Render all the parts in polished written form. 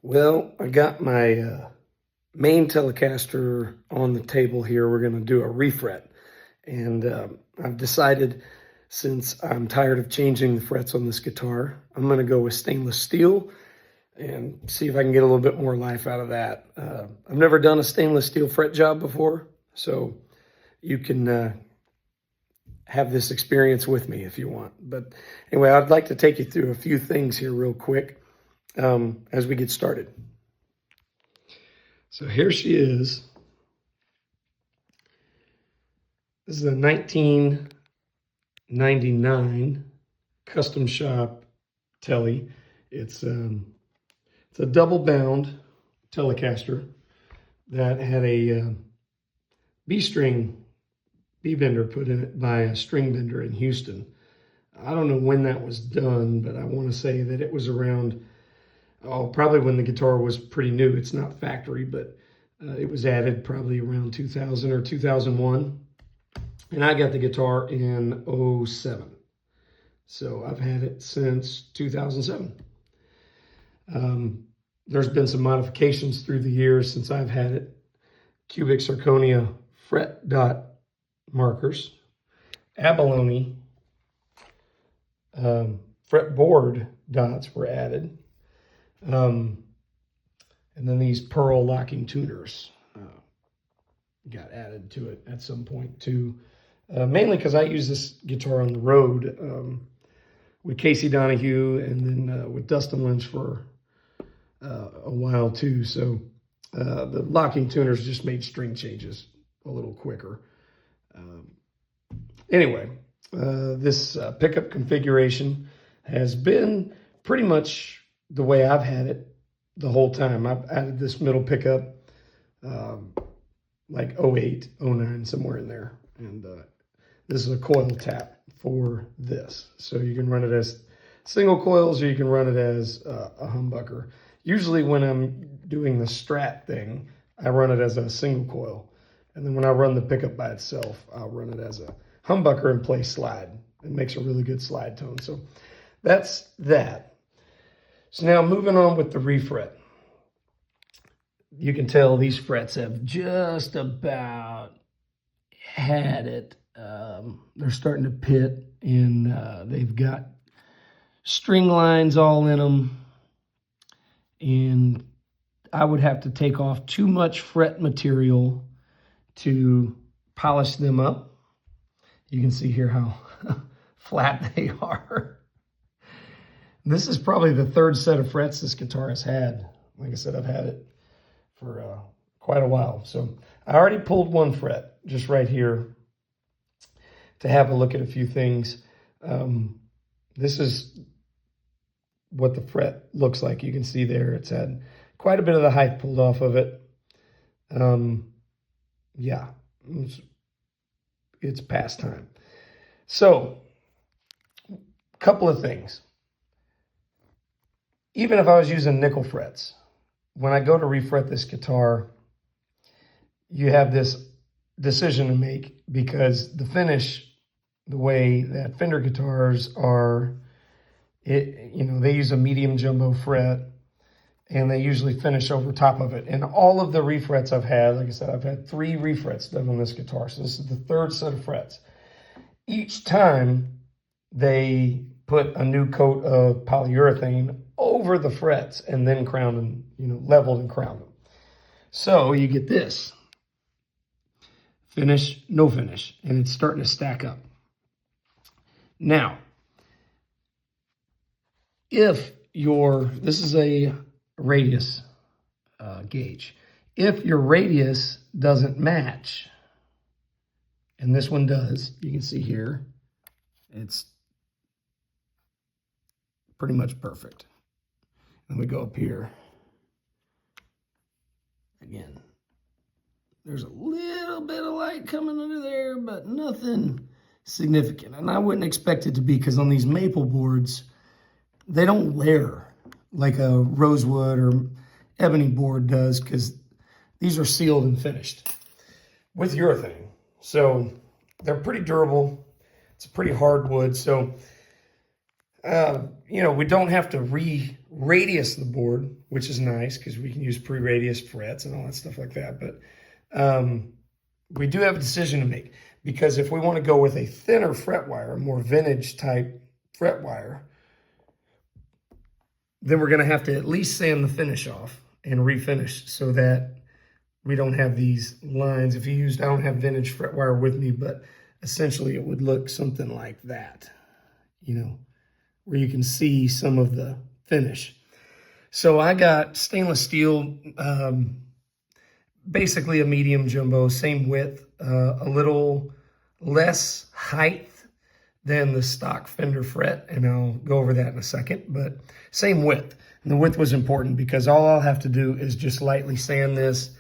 Well, I got my main Telecaster on the table here. We're going to do a refret. And I've decided, since I'm tired of changing the frets on this guitar, I'm going to go with stainless steel and see if I can get a little bit more life out of that. I've never done a stainless steel fret job before, so you can have this experience with me if you want. But anyway, I'd like to take you through a few things here real quick as we get started. So here she is. This is a 1999 custom shop Tele. It's a double bound Telecaster that had a B-string B-bender put in it by a string bender in Houston. I don't know when that was done, but I want to say that it was around, probably when the guitar was pretty new. It's not factory, but it was added probably around 2000 or 2001. And I got the guitar in 07. So I've had it since 2007. There's been some modifications through the years since I've had it. Cubic zirconia fret dot markers, abalone fretboard dots were added. And then these pearl locking tuners got added to it at some point too. Mainly because I use this guitar on the road with Casey Donahue and then with Dustin Lynch for a while too. So the locking tuners just made string changes a little quicker. Anyway, this pickup configuration has been pretty much the way I've had it the whole time. I've added this middle pickup like 08, 09, somewhere in there. And this is a coil tap for this. So you can run it as single coils or you can run it as a humbucker. Usually when I'm doing the Strat thing, I run it as a single coil. And then when I run the pickup by itself, I'll run it as a humbucker and play slide. It makes a really good slide tone. So that's that. So now moving on with the refret. You can tell these frets have just about had it. They're starting to pit, and they've got string lines all in them. And I would have to take off too much fret material to polish them up. You can see here how flat they are. This is probably the third set of frets this guitar has had. Like I said, I've had it for quite a while. So I already pulled one fret just right here to have a look at a few things. This is what the fret looks like. You can see there it's had quite a bit of the height pulled off of it. Yeah, it's past time. So a couple of things. Even if I was using nickel frets, when I go to refret this guitar, you have this decision to make, because the finish, the way that Fender guitars are, they use a medium jumbo fret and they usually finish over top of it. And all of the refrets I've had, like I said, I've had 3 refrets done on this guitar. So this is the third set of frets. Each time they put a new coat of polyurethane over the frets and then crown them, leveled and crowned them. So you get this finish, no finish, and it's starting to stack up. Now, if this is a radius gauge, if your radius doesn't match, and this one does, you can see here, it's pretty much perfect. And we go up here. Again, there's a little bit of light coming under there, but nothing significant. And I wouldn't expect it to be, because on these maple boards, they don't wear like a rosewood or ebony board does, because these are sealed and finished with urethane. So they're pretty durable. It's a pretty hard wood. So we don't have to radius the board, which is nice because we can use pre-radius frets and all that stuff like that. But we do have a decision to make, because if we want to go with a thinner fret wire, a more vintage type fret wire, then we're going to have to at least sand the finish off and refinish so that we don't have these lines. If you used, I don't have vintage fret wire with me, but essentially it would look something like that, you know, where you can see some of the finish. So I got stainless steel, basically a medium jumbo, same width, a little less height than the stock Fender fret, and I'll go over that in a second, but same width. And the width was important because all I'll have to do is just lightly sand this,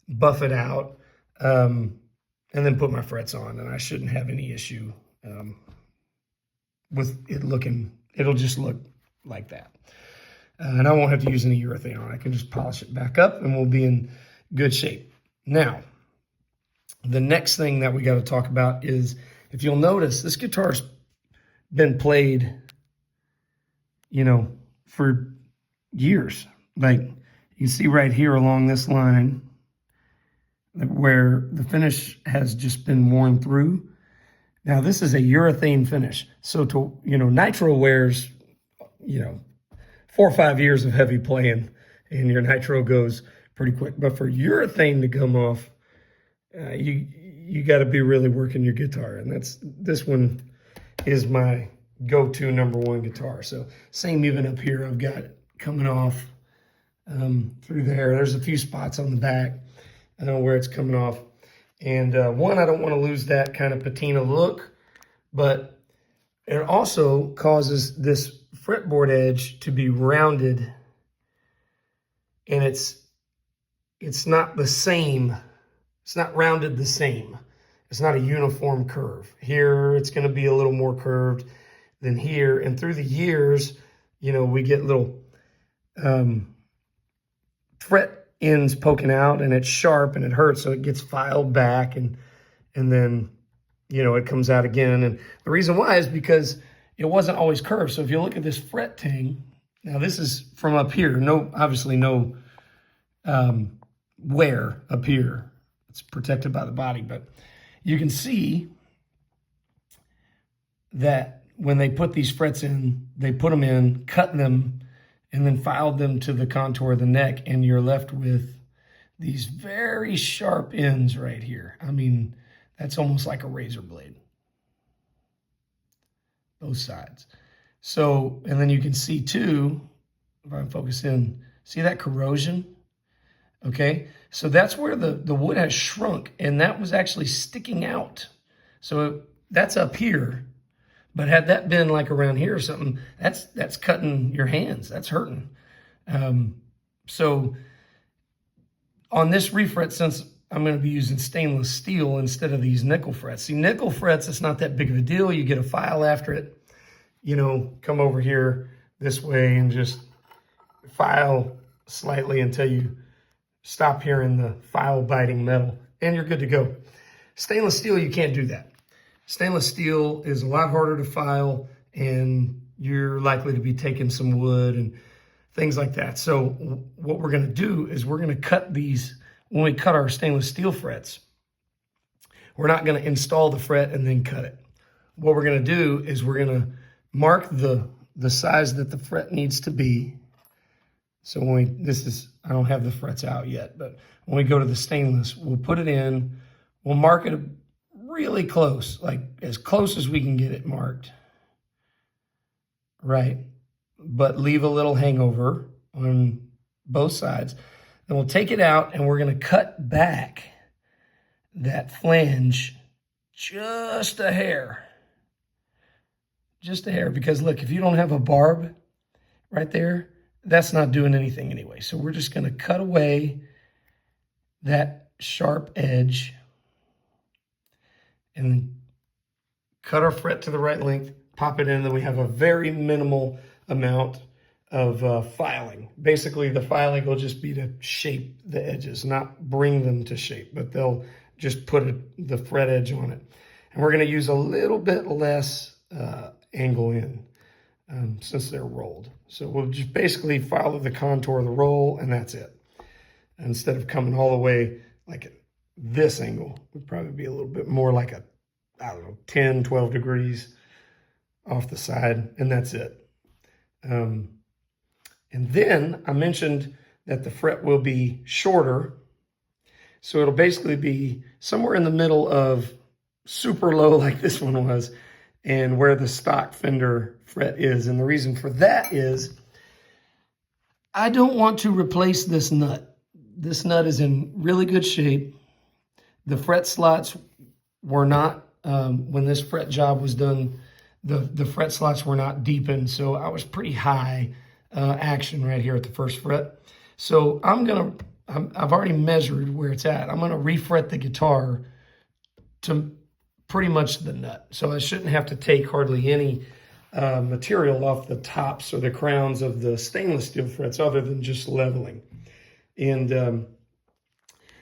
buff it out, and then put my frets on, and I shouldn't have any issue with it looking, it'll just look like that. And I won't have to use any urethane on it. I can just polish it back up and we'll be in good shape. Now, the next thing that we got to talk about is, if you'll notice, this guitar's been played, you know, for years. Like you see right here along this line where the finish has just been worn through. Now this is a urethane finish. So to, you know, nitro wears, you know, 4 or 5 years of heavy playing and your nitro goes pretty quick. But for urethane to come off, you got to be really working your guitar. And this one is my go-to #1 guitar. So same even up here, I've got it coming off through there. There's a few spots on the back where it's coming off. And one, I don't want to lose that kind of patina look, but it also causes this fretboard edge to be rounded, and it's not the same. It's not rounded the same. It's not a uniform curve. Here, it's going to be a little more curved than here. And through the years, you know, we get little fret ends poking out, and it's sharp and it hurts. So it gets filed back, and then, you know, it comes out again. And the reason why is because it wasn't always curved. So if you look at this fret tang, now this is from up here. Obviously no wear up here. It's protected by the body, but you can see that when they put these frets in, they put them in, cut them, and then filed them to the contour of the neck, and you're left with these very sharp ends right here. I mean, that's almost like a razor blade, both sides. So, and then you can see too, if I focus in, see that corrosion? Okay, so that's where the wood has shrunk, and that was actually sticking out. So that's up here, but had that been like around here or something, that's cutting your hands, that's hurting. So on this refret, since I'm going to be using stainless steel instead of these nickel frets. See, nickel frets, it's not that big of a deal. You get a file after it, you know, come over here this way and just file slightly until you stop hearing the file biting metal, and you're good to go. Stainless steel, you can't do that. Stainless steel is a lot harder to file, and you're likely to be taking some wood and things like that. So what we're going to do is we're going to cut these. When we cut our stainless steel frets, we're not going to install the fret and then cut it. What we're going to do is we're going to mark the size that the fret needs to be. So when I don't have the frets out yet, but when we go to the stainless, we'll put it in, we'll mark it really close, like as close as we can get it marked, right? But leave a little hangover on both sides. Then we'll take it out and we're going to cut back that flange just a hair. Just a hair, because look, if you don't have a barb right there, that's not doing anything anyway. So we're just going to cut away that sharp edge and cut our fret to the right length, pop it in, then we have a very minimal amount of filing. Basically, the filing will just be to shape the edges, not bring them to shape, but they'll just put the fret edge on it. And we're going to use a little bit less angle in. since they're rolled. So we'll just basically follow the contour of the roll, and that's it. Instead of coming all the way like at this angle, would probably be a little bit more like a, I don't know, 10, 12 degrees off the side, and that's it. And then I mentioned that the fret will be shorter. So it'll basically be somewhere in the middle of super low like this one was and where the stock Fender fret is. And the reason for that is I don't want to replace this nut. This nut is in really good shape. The fret slots were not, when this fret job was done, the fret slots were not deepened. So I was pretty high action right here at the first fret. So I've already measured where it's at. I'm going to refret the guitar to pretty much the nut. So I shouldn't have to take hardly any material off the tops or the crowns of the stainless steel frets other than just leveling. And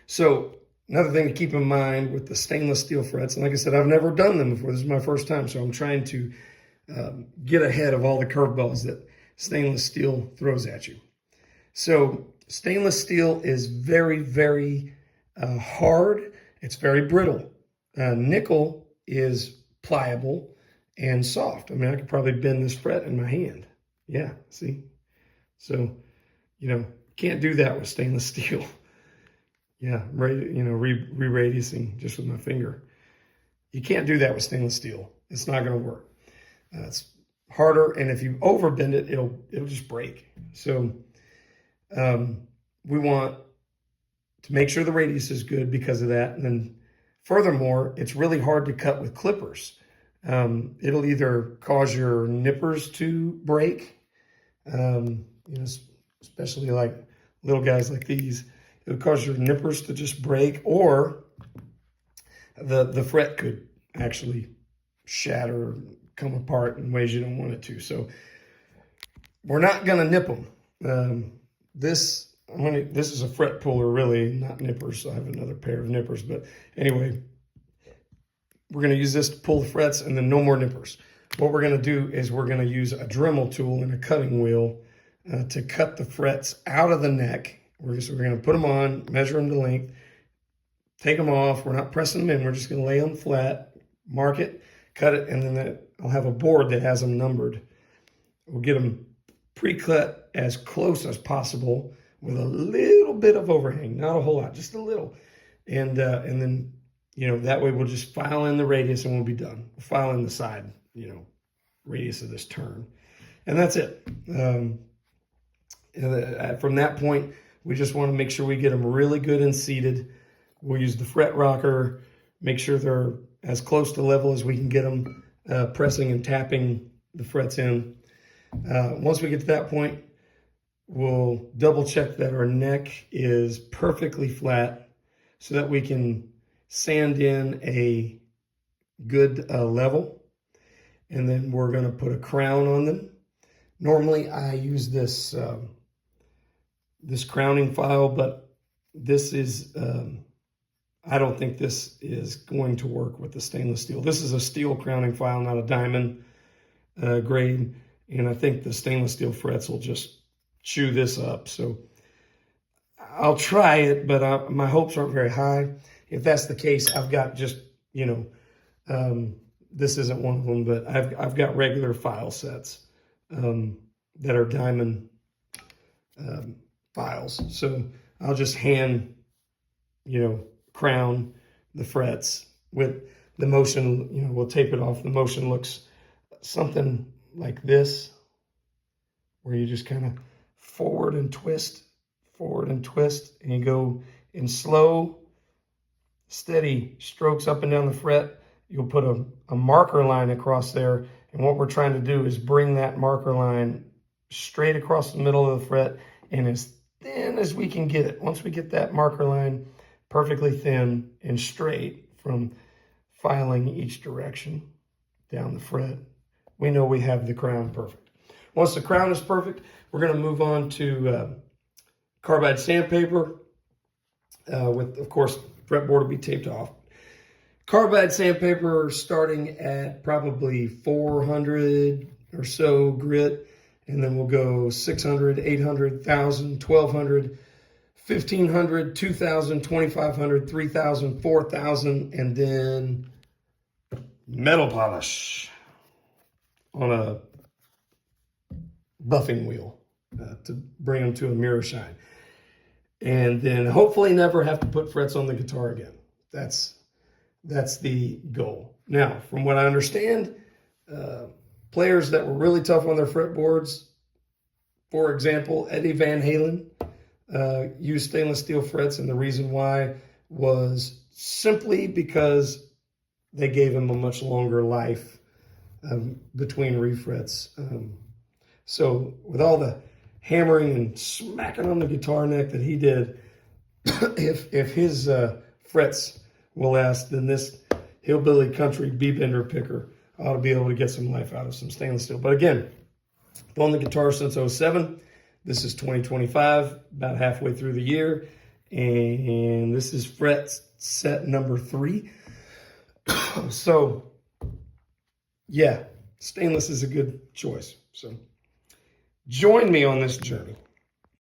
so another thing to keep in mind with the stainless steel frets, and like I said, I've never done them before. This is my first time, so I'm trying to get ahead of all the curveballs that stainless steel throws at you. So stainless steel is very, very hard. It's very brittle. Nickel is pliable and soft. I mean, I could probably bend this fret in my hand. Yeah, see? So, you know, can't do that with stainless steel. Yeah, re-radiusing just with my finger. You can't do that with stainless steel. It's not going to work. It's harder, and if you overbend it, it'll just break. So we want to make sure the radius is good because of that. And then furthermore, it's really hard to cut with clippers. It'll either cause your nippers to break, especially like little guys like these. It'll cause your nippers to just break, or the fret could actually shatter, come apart in ways you don't want it to. So we're not going to nip them. This is a fret puller, really, not nippers. So I have another pair of nippers. But anyway, we're going to use this to pull the frets and then no more nippers. What we're going to do is we're going to use a Dremel tool and a cutting wheel to cut the frets out of the neck. We're going to put them on, measure them to length, take them off. We're not pressing them in. We're just going to lay them flat, mark it, cut it, and then I'll have a board that has them numbered. We'll get them pre-cut as close as possible with a little bit of overhang, not a whole lot, just a little. And then, that way we'll just file in the radius and we'll be done. We'll file in the side, radius of this turn. And that's it. From that point, we just want to make sure we get them really good and seated. We'll use the fret rocker, make sure they're as close to level as we can get them, pressing and tapping the frets in. Once we get to that point, we'll double check that our neck is perfectly flat so that we can sand in a good level. And then we're going to put a crown on them. Normally I use this crowning file, but this is, I don't think this is going to work with the stainless steel. This is a steel crowning file, not a diamond grade. And I think the stainless steel frets will just chew this up. So I'll try it, but my hopes aren't very high. If that's the case, I've got just, this isn't one of them, but I've got regular file sets that are diamond files. So I'll just hand, crown the frets with the motion, we'll tape it off. The motion looks something like this, where you just kind of forward and twist, and you go in slow, steady strokes up and down the fret. You'll put a marker line across there, and what we're trying to do is bring that marker line straight across the middle of the fret and as thin as we can get it. Once we get that marker line perfectly thin and straight from filing each direction down the fret, we know we have the crown perfect. Once the crown is perfect, we're going to move on to carbide sandpaper with, of course, fretboard will be taped off. Carbide sandpaper starting at probably 400, or so grit, and then we'll go 600, 800, 1,000, 1,200, 1,500, 2,000, 2,500, 3,000, 4,000, and then metal polish on a buffing wheel to bring them to a mirror shine. And then hopefully never have to put frets on the guitar again. That's the goal. Now, from what I understand, players that were really tough on their fretboards, for example, Eddie Van Halen, used stainless steel frets, and the reason why was simply because they gave him a much longer life between refrets. So with all the hammering and smacking on the guitar neck that he did, if his frets will last, then this hillbilly country B-bender picker ought to be able to get some life out of some stainless steel. But again, I've owned the guitar since 07. This is 2025, about halfway through the year. And this is fret set number 3. So, yeah, stainless is a good choice. So, join me on this journey.